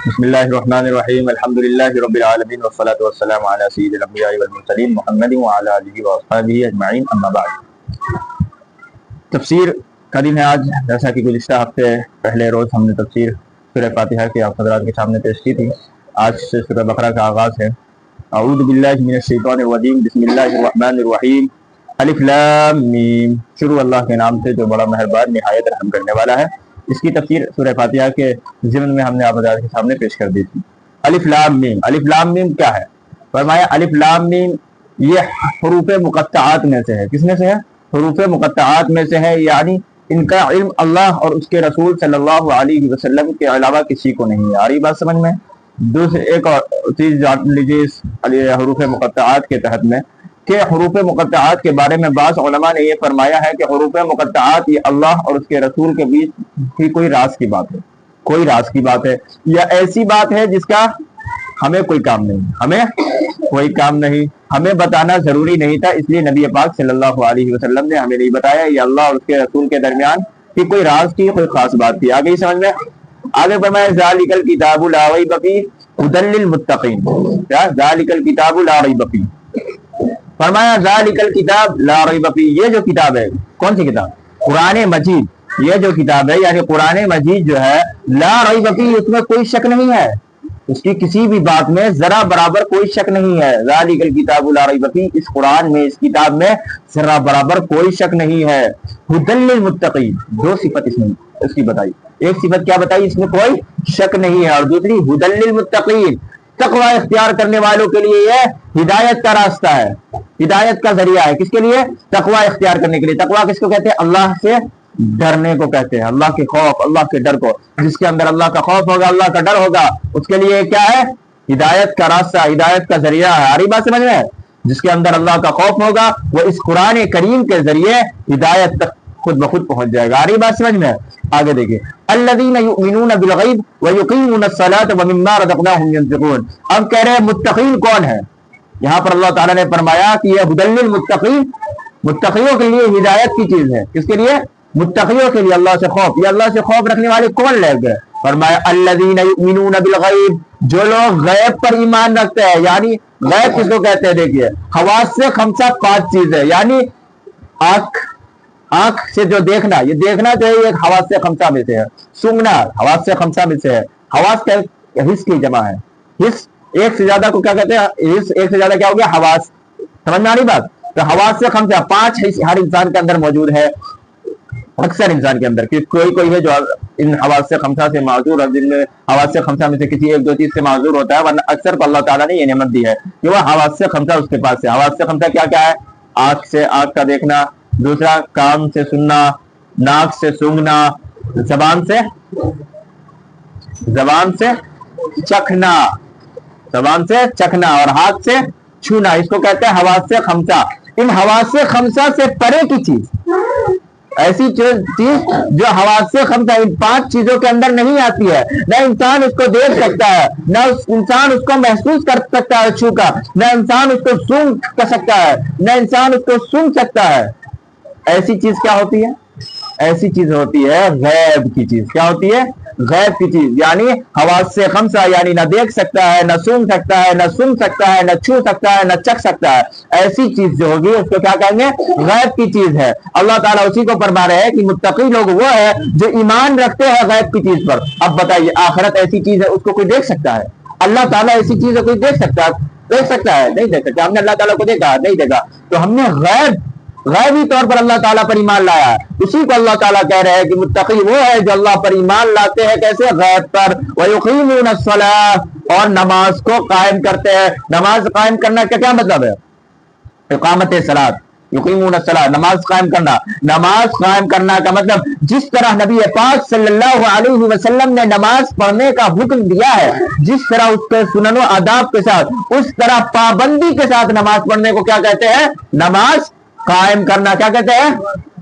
بسم اللہ الرحمن الرحیم الحمد للہ رب العالمین والصلاة والسلام علی سید الانبیاء والمرسلین محمد وعلی آلہ واصحابہ اجمعین اما بعد۔ تفسیر کا دن ہے آج، جیسا کہ گزشتہ ہفتے پہلے روز ہم نے تفسیر سورہ فاتحہ کی آپ حضرات کے سامنے پیش کی تھی۔ آج سے سورہ بقرہ کا آغاز ہے۔ اعوذ باللہ من الشیطان الرجیم، بسم اللہ الرحمن الرحیم، الف لام میم۔ شروع اللہ کے نام سے جو بڑا مہربان نہایت رحم کرنے والا ہے۔ اس کی تفسیر سورہ فاتحہ کے ضمن میں ہم نے آپ حضرات کے سامنے پیش کر دی تھی۔ الف لام میم، الف لام میم کیا ہے؟ فرمایا الف لام میم یہ حروف مقطعات میں سے ہے۔ کس میں سے ہے؟ حروف مقطعات میں سے ہے، یعنی ان کا علم اللہ اور اس کے رسول صلی اللہ علیہ وسلم کے علاوہ کسی کو نہیں ہے۔ آ رہی بات سمجھ میں؟ دوسری ایک اور چیز جان لیجیے حروف مقطعات کے تحت میں کہ حروف مقطعات کے بارے میں بعض علماء نے یہ فرمایا ہے کہ حروف مقطعات یہ اللہ اور اس کے رسول کے بیچ کی کوئی راز کی بات ہے، کوئی راز کی بات ہے، یا ایسی بات ہے جس کا ہمیں کوئی کام نہیں، ہمیں کوئی کام نہیں، ہمیں بتانا ضروری نہیں تھا، اس لیے نبی پاک صلی اللہ علیہ وسلم نے ہمیں نہیں بتایا۔ یہ اللہ اور اس کے رسول کے درمیان کی کوئی راز کی، کوئی خاص بات تھی۔ آگے سمجھ میں آگے فرمایا ذالک الکتاب لا ریب فیہ ھدی للمتقین۔ کیا ذالک الکتاب لا ریب فیہ؟ فرمایا ذالک الکتاب لا ریب فیہ، یہ جو کتاب ہے، کون سی کتاب؟ قرآن مجید۔ یہ جو کتاب ہے یعنی قرآن مجید جو ہے لا ریب فیہ، اس میں کوئی شک نہیں ہے، اس کی کسی بھی بات میں ذرا برابر کوئی شک نہیں ہے۔ ذالک الکتاب لا ریب فیہ، اس قرآن میں، اس کتاب میں ذرا برابر کوئی شک نہیں ہے۔ ھدی للمتقین، دو صفت اس کی بتائی۔ ایک صفت کیا بتائی؟ اس میں کوئی شک نہیں ہے، اور دوسری ھدی للمتقین، تقوی اختیار کرنے والوں کے لیے یہ ہدایت کا راستہ ہے، ہدایت کا ذریعہ ہے۔ کس کے لیے؟ تقوی اختیار کرنے کے لیے۔ تقوی کس کو کہتے ہیں؟ اللہ سے ڈرنے کو کہتے ہیں، اللہ کے خوف، اللہ کے ڈر کو۔ جس کے اندر اللہ کا خوف ہوگا، اللہ کا ڈر ہوگا، اس کے لیے کیا ہے؟ ہدایت کا راستہ، ہدایت کا ذریعہ ہے۔ آ رہی بات سمجھ میں؟ جس کے اندر اللہ کا خوف ہوگا وہ اس قرآن کریم کے ذریعے ہدایت تک خود بخود پہنچ جائے گا۔ آ رہی بات سمجھ میں؟ آگے دیکھیں، الذین یؤمنون بالغیب ویقیمون الصلاۃ ومما رزقناہم ینفقون۔ اب کہہ رہے ہیں متقین کون ہے؟ یہاں پر اللہ تعالیٰ نے فرمایا کہ یہ ھدی للمتقین، متقیوں کے لیے ہدایت کی چیز ہے۔ کس کے لیے؟ متقیوں کے لیے اللہ سے خوف۔ یہ اللہ سے خوف رکھنے والے کون لوگ ہیں؟ فرمایا الذین یؤمنون بالغیب، جو لوگ غیب پر ایمان رکھتے ہیں۔ یعنی غیب کس کو کہتے ہیں؟ دیکھیے، حواس سے خمسہ 5 چیز ہے، یعنی آنکھ سے جو دیکھنا، یہ دیکھنا جو ہے یہ حواس سے خمسہ میں سے ہے۔ سونگنا حواس سے خمسہ میں سے ہے۔ حواس کا حس کی جمع ہے۔ حس ایک سے زیادہ کو کیا کہتے ہیں؟ حس ایک سے زیادہ کیا ہو گیا؟ حواس۔ سمجھ میں آ رہی بات؟ تو حواس سے خمسہ 5 حس ہر انسان کے اندر موجود ہے، اکثر انسان کے اندر۔ کوئی ہے جو ان حواس سے خمسہ سے معذور ہے، جن میں حواس سے خمسہ میں سے کسی ایک دو چیز سے معذور ہوتا ہے، ورنہ اکثر کو اللہ تعالیٰ نے یہ نعمت دی ہے کہ وہ حواس سے خمسہ اس کے پاس ہے۔ حواس سے خمسہ کیا کیا ہے؟ آنکھ سے آنکھ کا دیکھنا، دوسرا کان سے سننا، ناک سے سونگنا، زبان سے چکھنا، زبان سے چکھنا، اور ہاتھ سے چھونا، اس کو کہتے ہیں حواس سے خمسہ۔ ان حواس سے خمسہ سے پرے کی چیز، ایسی چیز جو حواس سے خمسہ ان 5 چیزوں کے اندر نہیں آتی ہے، نہ انسان اس کو دیکھ سکتا ہے، نہ انسان اس کو محسوس کر سکتا ہے چھو کر، نہ انسان اس کو سونگ کر سکتا ہے، نہ انسان اس کو سن سکتا ہے۔ ایسی چیز کیا ہوتی ہے؟ ایسی چیز ہوتی ہے غیب کی چیز۔ کیا ہوتی ہے؟ غیب کی چیز، یعنی حواس سے خمسہ، یعنی نہ دیکھ سکتا ہے، نہ سن سکتا ہے، نہ سن سکتا ہے، نہ چھو سکتا ہے، نہ چکھ سکتا ہے۔ ایسی چیز جو ہوگی اس کو کیا کہیں گے؟ غیب کی چیز ہے۔ اللہ تعالیٰ اسی کو فرما رہے ہیں کہ متقی لوگ وہ ہے جو ایمان رکھتے ہیں غیب کی چیز پر۔ اب بتائیے، آخرت ایسی چیز ہے اس کو کوئی دیکھ سکتا ہے؟ اللہ تعالیٰ ایسی چیز ہے کوئی دیکھ سکتا ہے؟ نہیں دیکھ سکتا۔ ہم نے اللہ تعالیٰ کو دیکھا؟ نہیں دیکھا۔ تو ہم نے غیبی طور پر اللہ تعالیٰ پر ایمان لایا ہے۔ اسی کو اللہ تعالیٰ کہہ رہے ہیں کہ متقی وہ ہے جو اللہ پر ایمان لاتے ہیں۔ کیسے؟ غیب پر۔ وَيُقِيمُونَ الصَّلَاةَ، اور نماز کو قائم کرتے ہیں۔ نماز قائم کرنا کا کیا مطلب ہے؟ اقامت صلاۃ، یقیمون الصلاۃ، نماز قائم کرنا۔ نماز قائم کرنا کا مطلب جس طرح نبی پاک صلی اللہ علیہ وسلم نے نماز پڑھنے کا حکم دیا ہے، جس طرح اس کے سنن و آداب کے ساتھ، اس طرح پابندی کے ساتھ نماز پڑھنے کو کیا کہتے ہیں؟ نماز قائم کرنا۔ کیا کہتے ہیں؟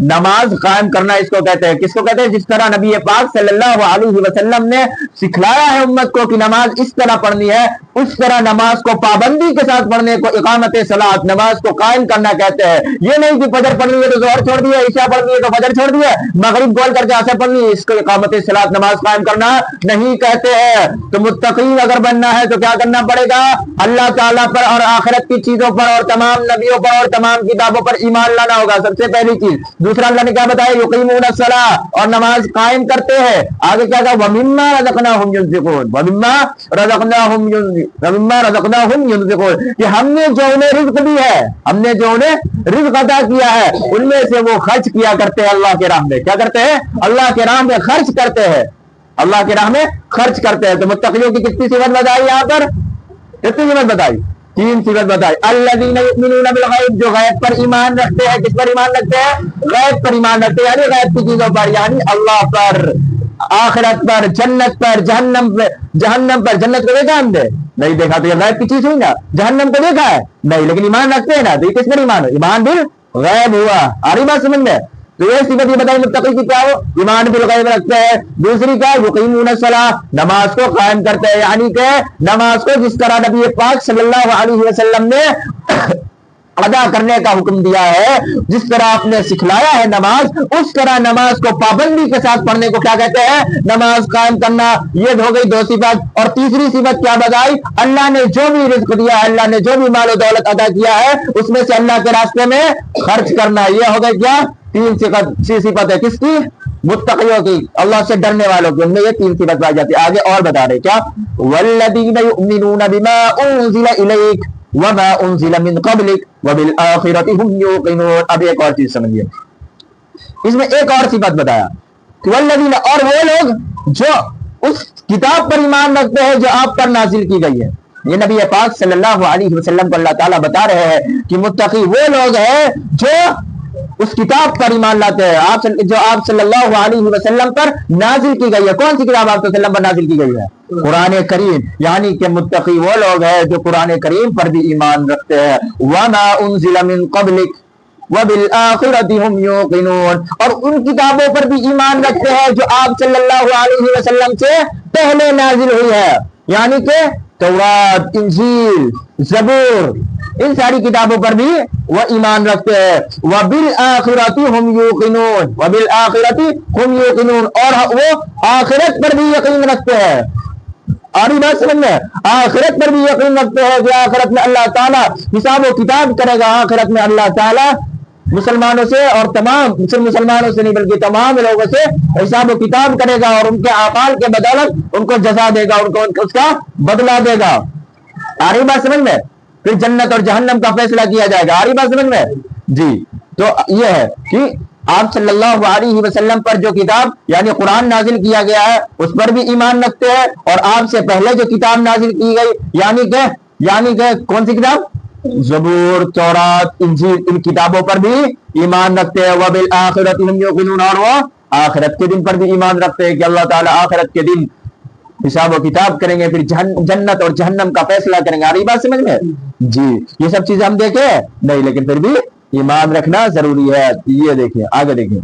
نماز قائم کرنا اس کو کہتے ہیں۔ کس کو کہتے ہیں؟ جس طرح نبی پاک صلی اللہ علیہ وسلم نے سکھلایا ہے امت کو کہ نماز اس طرح پڑھنی ہے، اس طرح نماز کو پابندی کے ساتھ پڑھنے کو اقامت صلاۃ، نماز کو قائم کرنا کہتے ہیں۔ یہ نہیں کہ فجر پڑھنی ہے تو ظہر چھوڑ دیا، عشاء پڑھنی ہے تو فجر چھوڑ دیا، مغرب گول کر کے عصر پڑھنی ہے، اس کو اقامت صلاۃ نماز قائم کرنا نہیں کہتے ہیں۔ تو متقین اگر بننا ہے تو کیا کرنا پڑے گا؟ اللہ تعالیٰ پر اور آخرت کی چیزوں پر اور تمام نبیوں پر اور تمام کتابوں پر ایمان لانا ہوگا، سب سے پہلی چیز۔ دوسرا اللہ نے کیا بتایا؟ یقیمون الصلاۃ، اور نماز قائم کرتے ہیں۔ آگے کیا کہا؟ وَمِمَّا رَزَقْنَاهُمْ يُنْفِقُونَ، وَمِمَّا رَزَقْنَاهُمْ يُنْفِقُونَ، کہ ہم نے جو انہیں رزق دی ہے، ہم نے جو انہیں رزق عطا کیا ہے، ان میں سے وہ خرچ کیا کرتے ہیں اللہ کے راہ میں۔ کیا کرتے ہیں؟ اللہ کے راہ میں خرچ کرتے ہیں، اللہ کے راہ میں خرچ کرتے ہیں۔ تو متقیوں کی کتنی صفت بتائی یہاں پر؟ کتنی صفت بتائی؟ 3 صفت بتائی۔ الذین یؤمنون بالغیب، جو غیب پر ایمان رکھتے ہیں۔ کس پر ایمان رکھتے ہیں؟ غیب پر ایمان رکھتے ہیں، یعنی غیب کی چیزوں پر، یعنی اللہ پر، آخرت پر، جنت پر، جہنم پر۔ جنت کو دیکھا ہم نے؟ نہیں دیکھا، تو یہ غیب کی چیز ہوئی نا۔ جہنم کو دیکھا ہے؟ نہیں، لیکن ایمان رکھتے ہیں نا، تو یہ کس پر ایمان ہے؟ ایمان بالغیب ہوا۔ آ رہی بات سمجھ میں؟ تو یہ صفت یہ بتائی متقی کی کیا ہو؟ ایمان بالغیب رکھتے ہیں۔ دوسری کیا؟ یقیمون الصلاۃ، نماز کو قائم کرتے ہیں، یعنی کہ نماز کو جس طرح نبی پاک صلی اللہ علیہ وسلم نے ادا کرنے کا حکم دیا ہے، جس طرح آپ نے سکھلایا ہے نماز، اس طرح نماز کو پابندی کے ساتھ پڑھنے کو کیا کہتے ہیں؟ نماز قائم کرنا۔ یہ ہو گئی 2 صفت۔ اور تیسری صفت کیا بتائی؟ اللہ نے جو بھی رزق دیا ہے، اللہ نے جو بھی مال و دولت عطا کیا ہے، اس میں سے اللہ کے راستے میں خرچ کرنا۔ یہ ہو گئی کیا؟ 3 صفت ہے۔ کس کی؟ متقیوں کی، اللہ سے ڈرنے والوں کی، ان میں یہ 3 صفت پائی جاتی ہے۔ آگے اور بتا رہے کیا؟ والذین یؤمنون بما انزل الیک وما انزل من قبلک وبالآخرۃ هم یوقنون۔ اب ایک اور چیز سمجھیے، اس میں ایک اور صفت بتایا کہ والذین، اور وہ لوگ جو اس کتاب پر ایمان رکھتے ہیں جو آپ پر نازل کی گئی ہے۔ یہ نبی پاک صلی اللہ علیہ وسلم کو اللہ تعالیٰ بتا رہے ہیں کہ متقی وہ لوگ ہیں جو اس کتاب پر ایمان لاتے ہیں جو آپ صلی اللہ علیہ وسلم پر نازل کی گئی ہے۔ کون سی کتاب آپ صلی اللہ علیہ وسلم پر نازل کی گئی ہے؟ قرآن کریم۔ یعنی کہ متقی وہ لوگ ہیں جو قرآن کریم پر بھی ایمان رکھتے ہیں۔ وما انزل من قبلک وبالآخرۃ هم یوقنون، اور ان کتابوں پر بھی ایمان رکھتے ہیں جو آپ صلی اللہ علیہ وسلم سے پہلے نازل ہوئی ہے، یعنی کہ تورات، انجیل، زبور، ان ساری کتابوں پر بھی وہ ایمان رکھتے ہیں۔ وبالآخرۃ هم یوقنون، وبالآخرۃ هم یوقنون، اور وہ آخرت پر بھی یقین رکھتے ہیں۔ اور بات سمجھ میں؟ آخرت پر بھی یقین رکھتے ہیں کہ آخرت میں اللہ تعالیٰ حساب و کتاب کرے گا۔ آخرت میں اللہ تعالیٰ مسلمانوں سے، اور تمام صرف مسلمانوں سے نہیں بلکہ تمام لوگوں سے حساب و کتاب کرے گا، اور ان کے اعمال کے بدولت ان کو جزا دے گا، ان کو اس کا بدلہ دے گا۔ آ رہی بات سمجھ میں؟ پھر جنت اور جہنم کا فیصلہ کیا جائے گا۔ آ رہی بات سمجھ میں؟ جی، تو یہ ہے کہ آپ صلی اللہ علیہ وسلم پر جو کتاب یعنی قرآن نازل کیا گیا ہے اس پر بھی ایمان رکھتے ہیں، اور آپ سے پہلے جو کتاب نازل کی گئی یعنی کہ کون سی کتاب؟ زبور، تورات، انجیل، ان کتابوں پر بھی ایمان رکھتے ہیں۔ وبالآخرۃ هم یوقنون، اور وہ آخرت کے دن پر بھی ایمان رکھتے ہیں کہ اللہ تعالیٰ آخرت کے دن حساب و کتاب کریں گے، پھر جنت اور جہنم کا فیصلہ کریں گے۔ آ رہی بات سمجھ میں؟ جی، یہ سب چیزیں ہم دیکھیں نہیں، لیکن پھر بھی ایمان رکھنا ضروری ہے۔ یہ دیکھیں، آگے دیکھیں،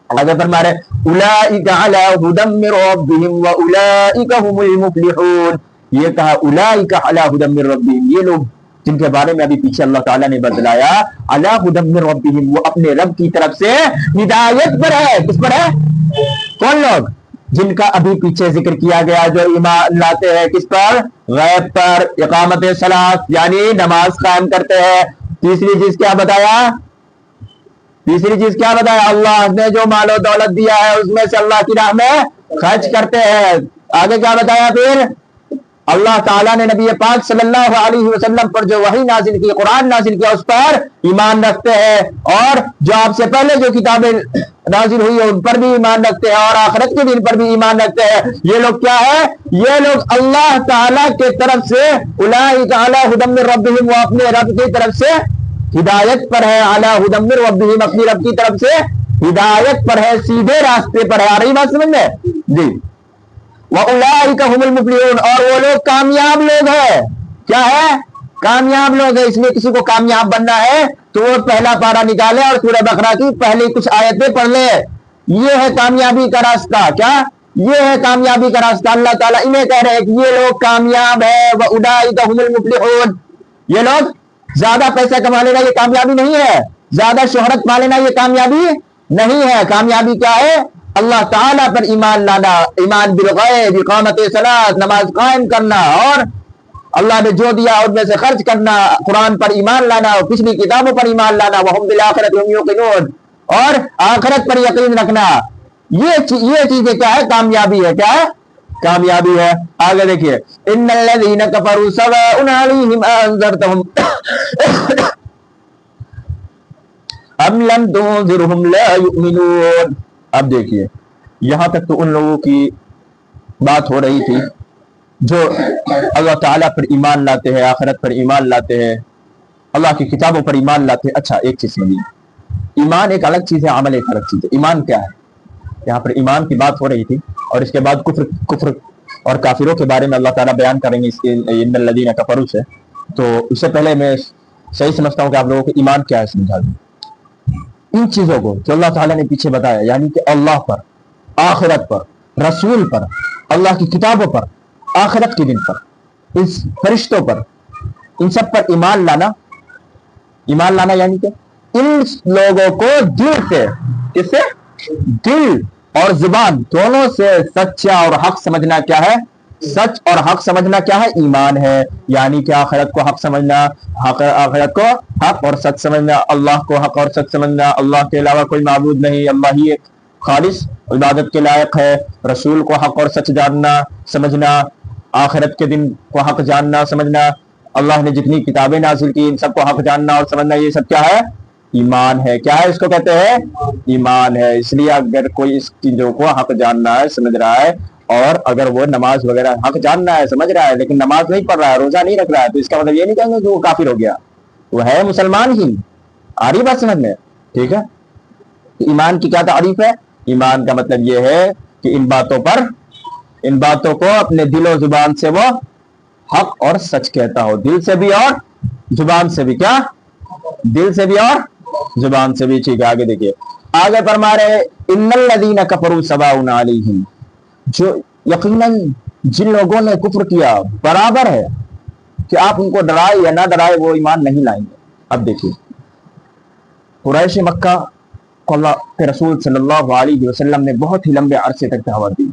آگے فرما رہے اولئک علی ھدی من ربہم واولئک ھم المفلحون۔ یہ کہا اولئک علی ھدی من ربہم، یہ لوگ جن کے بارے میں ابھی پیچھے اللہ تعالیٰ نے بتلایا، علی ھدی من ربہم، وہ اپنے رب کی طرف سے ہدایت پر ہے۔ کس پر ہے؟ کون لوگ؟ جن کا ابھی پیچھے ذکر کیا گیا، جو ایمان لاتے ہیں کس پر؟ غیب پر، اقامت صلاۃ یعنی نماز قائم کرتے ہیں۔ تیسری چیز کیا بتایا؟ اللہ نے جو مال و دولت دیا ہے اس میں سے اللہ کی راہ میں خرچ کرتے ہیں۔ آگے کیا بتایا؟ پھر اللہ تعالیٰ نے نبی پاک صلی اللہ علیہ وسلم پر جو وحی نازل کی، قرآن نازل کیا، اس پر ایمان رکھتے ہیں، اور جو آپ سے پہلے جو کتابیں نازل ہوئی ہیں ان پر بھی ایمان رکھتے ہیں، اور آخرت کے دن پر بھی ایمان رکھتے ہیں۔ یہ لوگ کیا ہے؟ یہ لوگ اللہ تعالیٰ کے طرف سے اولئک علی ھدی من ربہم، وہ اپنے رب کی طرف سے ہدایت پر ہے۔ علی ھدی من ربہم، اپنی رب کی طرف سے ہدایت پر ہے، سیدھے راستے پر ہے۔ آ رہی بات سمجھ میں؟ جی، وَأُولَٰئِكَ هُمُ الْمُفْلِحُونَ، اور وہ لوگ کامیاب لوگ ہیں۔ کیا ہے؟ کامیاب لوگ ہیں۔ اس لیے کسی کو کامیاب بننا ہے تو وہ پہلا پارہ نکالے اور سورہ بقرہ کی پہلی کچھ آیتیں پڑھ لے۔ یہ ہے کامیابی کا راستہ۔ کیا؟ یہ ہے کامیابی کا راستہ. اللہ تعالیٰ انہیں کہہ رہے ہیں کہ یہ لوگ کامیاب ہے. وَأُولَٰئِكَ هُمُ الْمُفْلِحُونَ. یہ لوگ زیادہ پیسہ کما لینا یہ کامیابی نہیں ہے, زیادہ شہرت پا لینا یہ کامیابی نہیں ہے. کامیابی کیا ہے؟ اللہ تعالیٰ پر ایمان لانا, ایمان بالغیب, اقامت صلاۃ, نماز قائم کرنا, اور اللہ نے جو دیا ان میں سے خرچ کرنا, قرآن پر ایمان لانا, اور پچھلی کتابوں پر ایمان لانا. وَهُمْ بِالْآخِرَةِ هُمْ يُوقِنُونَ. اور آخرت پر یقین رکھنا. یہ چیزیں کیا ہے؟ کامیابی ہے. کیا ہے؟ کامیابی ہے. آگے دیکھیے, ان الذین کفروا سواء علیہم انذرتهم ام لم تنذرهم لا یؤمنون. اب دیکھیے یہاں تک تو ان لوگوں کی بات ہو رہی تھی جو اللہ تعالیٰ پر ایمان لاتے ہیں, آخرت پر ایمان لاتے ہیں, اللہ کی کتابوں پر ایمان لاتے ہیں. اچھا ایک چیز سمجھیے, ایمان ایک الگ چیز ہے, عمل ایک الگ چیز ہے. ایمان کیا ہے؟ یہاں پر ایمان کی بات ہو رہی تھی, اور اس کے بعد کفر اور کافروں کے بارے میں اللہ تعالیٰ بیان کریں گے ان الذین کفروا سے. تو اس سے پہلے میں صحیح سمجھتا ہوں کہ آپ لوگوں کو ایمان کیا ہے سمجھا دوں. ان چیزوں کو جو اللہ تعالیٰ نے پیچھے بتایا, یعنی کہ اللہ پر, آخرت پر, رسول پر, اللہ کی کتابوں پر, آخرت کے دن پر, اس فرشتوں پر, ان سب پر ایمان لانا. ایمان لانا یعنی کہ ان لوگوں کو دل سے, کس سے؟ دل اور زبان دونوں سے سچا اور حق سمجھنا کیا ہے؟ سچ اور حق سمجھنا کیا ہے؟ ایمان ہے. یعنی کہ آخرت کو حق سمجھنا, آخرت کو حق اور سچ سمجھنا, اللہ کو حق اور سچ سمجھنا, اللہ کے علاوہ کوئی معبود نہیں, اللہ ہی ایک خالص عبادت کے لائق ہے. رسول کو حق اور سچ جاننا سمجھنا, آخرت کے دن کو حق جاننا سمجھنا, اللہ نے جتنی کتابیں نازل کی ان سب کو حق جاننا اور سمجھنا, یہ سب کیا ہے؟ ایمان ہے. کیا ہے؟ اس کو کہتے ہیں ایمان ہے. اس لیے اگر کوئی اس چیزوں کو حق جاننا ہے, سمجھ رہا ہے, اور اگر وہ نماز وغیرہ حق جاننا ہے, سمجھ رہا ہے, لیکن نماز نہیں پڑھ رہا ہے, روزہ نہیں رکھ رہا ہے, تو اس کا مطلب یہ نہیں کہیں گے کہ وہ کافر ہو گیا, وہ ہے مسلمان ہی. آ رہی بات سمجھ میں؟ ٹھیک ہے. ایمان کی کیا تعریف ہے؟ ایمان کا مطلب یہ ہے کہ ان باتوں کو اپنے دل و زبان سے وہ حق اور سچ کہتا ہو, دل سے بھی اور زبان سے بھی. کیا؟ دل سے بھی اور زبان سے بھی. ٹھیک ہے, آگے دیکھیے, آگے فرما رہے ان الذین کفروا سواء علیہم, جو یقیناً جن لوگوں نے کفر کیا برابر ہے کہ آپ ان کو ڈرائے یا نہ ڈرائے, وہ ایمان نہیں لائیں گے. اب دیکھیے قریش مکہ کو اللہ کے رسول صلی اللہ علیہ وسلم نے بہت ہی لمبے عرصے تک دعوت دی.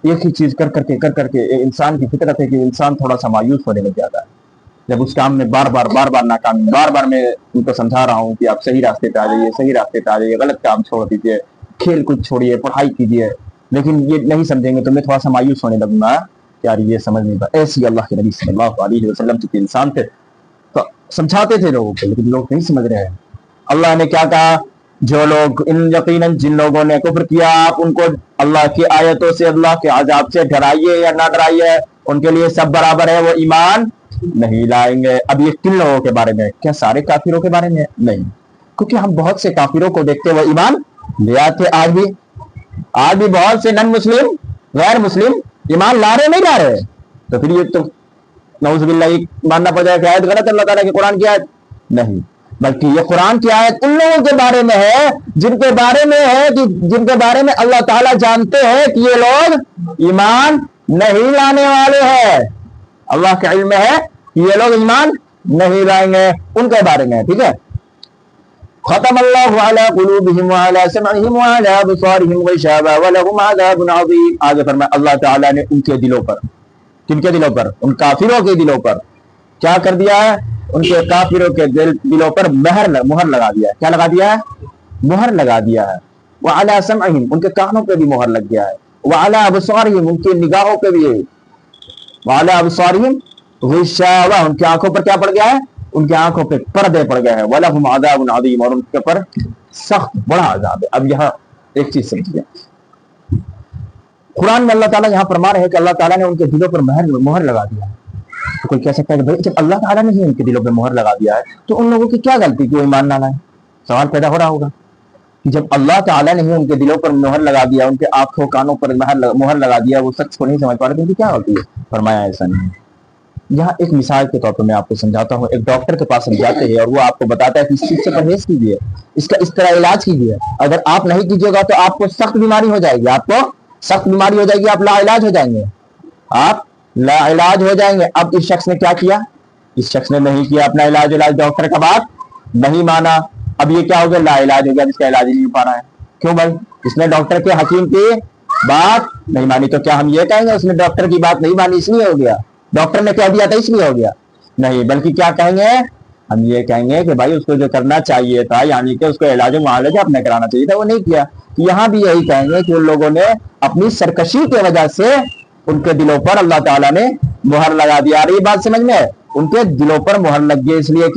ایک ہی چیز کر کر کے انسان کی فطرت ہے کہ انسان تھوڑا سا مایوس ہونے لگ جاتا ہے جب اس کام میں بار بار ناکامی. بار بار میں ان کو سمجھا رہا ہوں کہ آپ صحیح راستے پہ آ جائیے, غلط کام چھوڑ دیجیے, کھیل کود چھوڑیے, پڑھائی کیجیے, لیکن یہ نہیں سمجھیں گے تو میں تھوڑا سا مایوس ہونے لگوں گا. یار یہ سمجھ نہیں پا. ایسی اللہ کے نبی صلی اللہ علیہ وسلم چونکہ انسان تھے تو سمجھاتے تھے لوگوں کو, لیکن لوگ نہیں سمجھ رہے ہیں. اللہ نے کیا کہا, جو لوگ یقیناً جن لوگوں نے کفر کیا آپ ان کو اللہ کی آیتوں سے, اللہ کے عذاب سے ڈرائیے یا نہ ڈرائیے, ان کے لیے سب برابر ہے, وہ ایمان نہیں لائیں گے. اب یہ کن لوگوں کے بارے میں؟ کیا سارے کافروں کے بارے میں؟ نہیں, کیونکہ ہم بہت سے کافروں کو دیکھتے وہ ایمان لے آتے. آج بھی بہت سے نن مسلم, غیر مسلم ایمان لا رہے نہیں لا رہے, تو پھر یہ تو نعوذ باللہ ماننا پڑ جائے کہ آیت غلط ہے اللہ تعالیٰ کی, قرآن کی آیت نہیں, بلکہ یہ قرآن کی آیت ان لوگوں کے بارے میں ہے جن کے بارے میں اللہ تعالیٰ جانتے ہیں کہ یہ لوگ ایمان نہیں لانے والے ہیں. اللہ کے علم میں ہے کہ یہ لوگ ایمان نہیں لائیں گے, ان کے بارے میں. ٹھیک ہے. ختم اللہ علی قلوبہم وعلی سمعہم وعلی ابصارہم غشاوہ ولہم عذاب عظیم. آگے فرمایا اللہ تعالیٰ نے ان کے دلوں پر, کن کے دلوں پر؟ ان کافروں کے دلوں پر کیا کر دیا ہے؟ ان کے کافروں کے دلوں پر مہر لگا دیا ہے. کیا لگا دیا ہے؟ مہر لگا دیا ہے. وعلی سمعہم, ان کے کانوں پہ بھی مہر لگ گیا ہے. وعلی ابصارہم, ان کی نگاہوں پہ بھی. وعلی ابصارہم غشاوہ, ان کی آنکھوں پر کیا پڑ گیا ہے؟ ان کی آنکھوں پہ پردے پڑ گئے ہیں. وَلَهُمْ عَذَابٌ عَظِيمٌ, اور ان کے پر سخت بڑا عذاب ہے. اب یہاں ایک چیز سمجھیے, قرآن میں اللہ تعالیٰ یہاں فرما رہے ہیں کہ اللہ تعالیٰ نے ان کے دلوں پر مہر لگا دیا ہے. تو کوئی کہہ سکتا ہے کہ بھائی جب اللہ تعالیٰ نے ہی ان کے دلوں پہ مہر لگا دیا ہے تو ان لوگوں کی کیا غلطی کہ وہ ایمان نہ لائیں؟ سوال پیدا ہو رہا ہوگا کہ جب اللہ تعالیٰ نے ہی ان کے دلوں پر مہر لگا دیا, ان کے آنکھوں کانوں پر مہر لگا دیا, وہ سچ کو نہیں سمجھ پا رہے تو ان کی کیا ہوتی ہے؟ فرمایا ایسا نہیں. یہاں ایک مثال کے طور پر میں آپ کو سمجھاتا ہوں. ایک ڈاکٹر کے پاس ہم جاتے ہیں اور وہ آپ کو بتاتا ہے کہ اس چیز سے پرہیز کیجیے, اس کا اس طرح علاج کیجیے, اگر آپ نہیں کیجیے گا تو آپ کو سخت بیماری ہو جائے گی, آپ کو سخت بیماری ہو جائے گی آپ لا علاج ہو جائیں گے, آپ لا علاج ہو جائیں گے. اب اس شخص نے کیا کیا, اس شخص نے نہیں کیا اپنا علاج, ڈاکٹر کا بات نہیں مانا. اب یہ کیا ہو گیا, لا علاج ہو گیا, جس کا علاج ہی نہیں پا رہا ہے. کیوں بھائی, اس نے ڈاکٹر کے حکیم کی بات نہیں مانی. تو کیا ہم یہ کہیں گے اس نے ڈاکٹر کی بات نہیں مانی اس لیے ہو گیا, ڈاکٹر نے کہہ دیا تھا اس لیے ہو گیا؟ نہیں, بلکہ کیا کہیں گے, ہم یہ کہیں گے کہ بھائی اس کو جو کرنا چاہیے تھا, یعنی کہ اس کو علاج و معالجہ اپنے کرانا چاہیے تھا, وہ نہیں کیا. یہاں بھی یہی کہیں گے کہ ان لوگوں نے اپنی سرکشی کی وجہ سے ان کے دلوں پر اللہ تعالیٰ نے مہر لگا دیا. آ رہی بات سمجھ میں, ان کے دلوں پر مہر لگ گئی اس لیے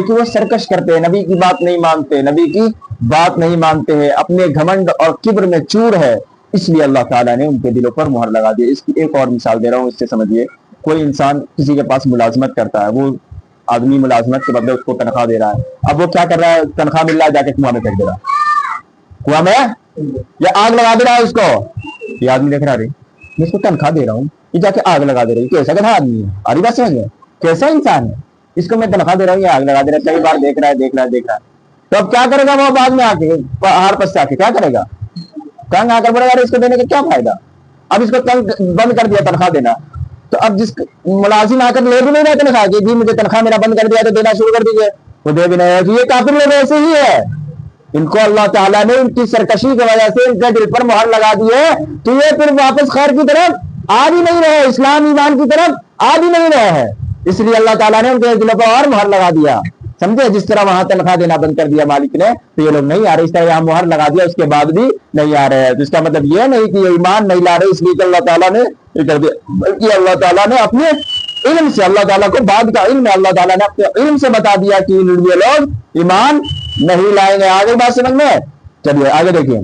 کہ وہ سرکش کرتے ہیں, نبی کی بات نہیں مانتے, نبی کی بات نہیں مانتے ہیں, اپنے گھمنڈ اور کبر میں چور ہے, اس لیے اللہ تعالیٰ نے ان کے دلوں پر مہر لگا دی. اس کی ایک اور مثال دے رہا ہوں, اس سے سمجھیے. کوئی انسان کسی کے پاس ملازمت کرتا ہے, وہ آدمی ملازمت کے بدلے اس کو تنخواہ دے رہا ہے. اب وہ کیا کر رہا ہے, تنخواہ مل رہا ہے جا کے کنواں میں پھینک دے رہا ہے, کنواں میں یا آگ لگا دے رہا ہے اس کو. یہ آدمی دیکھ رہا ہے, میں اس کو تنخواہ دے رہا ہوں, یہ جا کے آگ لگا دے رہا ہے, کیسا گدھا آدمی ہے, آ رہی بات سمجھ میں, کیسا انسان ہے, اس کو میں تنخواہ دے رہا ہوں, یہ آگ لگا دے رہا ہے. کئی بار دیکھ رہا ہے. تو اب کیا کرے گا وہ بعد میں آ کے پہاڑ پر سے آ کے کیا کرے گا, تنگ آ کر بڑے گا, اس کو دینے کا کیا فائدہ. اب اس کو بند کر دیا تنخواہ دینا, تو اب جس ملازم آ کر لے بھی نہیں رہے تنخواہ کی, جی مجھے تنخواہ میرا بند کر دیا تو دینا شروع کر دیجیے, وہ دے بھی نہیں ہے. یہ کافر لوگ ایسے ہی ہے, ان کو اللہ تعالیٰ نے ان کی سرکشی کی وجہ سے ان کے دل پر مہر لگا دی ہے, تو یہ پھر واپس خیر کی طرف آ بھی نہیں رہے, اسلام ایمان کی طرف آ بھی نہیں رہے ہیں. اس لیے اللہ تعالیٰ نے ان کے دلوں پر اور مہر لگا دیا. سمجھے, جس طرح وہاں تنخواہ دینا بند کر دیا مالک نے, تو یہ لوگ نہیں آ رہے. اس طرح یہاں مہر لگا دیا, اس کے بعد بھی نہیں آ رہے ہیں. تو اس کا مطلب یہ نہیں کہ یہ ایمان نہیں لا رہے اس لیے کہ اللہ تعالیٰ نے یہ کر دیا, بلکہ اللہ تعالیٰ نے اپنے علم سے, اللہ تعالیٰ کو بعد کا علم ہے, اللہ تعالیٰ نے اپنے علم سے بتا دیا کہ یہ لوگ ایمان نہیں لائیں گے. آگے بات سمجھ میں, چلیے آگے دیکھیے.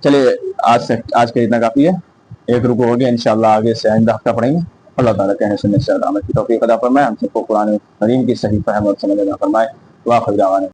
چلیے آج کا اتنا کافی ہے, ایک رکو ہو گیا, انشاءاللہ آگے سے آئندہ ہفتہ پڑھیں گے. اللہ تعالیٰ کہنے سننے سے عمل کی توفیق عطا فرمائے, ہم سب کو قرآن کریم کی صحیح فہم اور سمجھ عطا فرمائے. وآخر دعوانا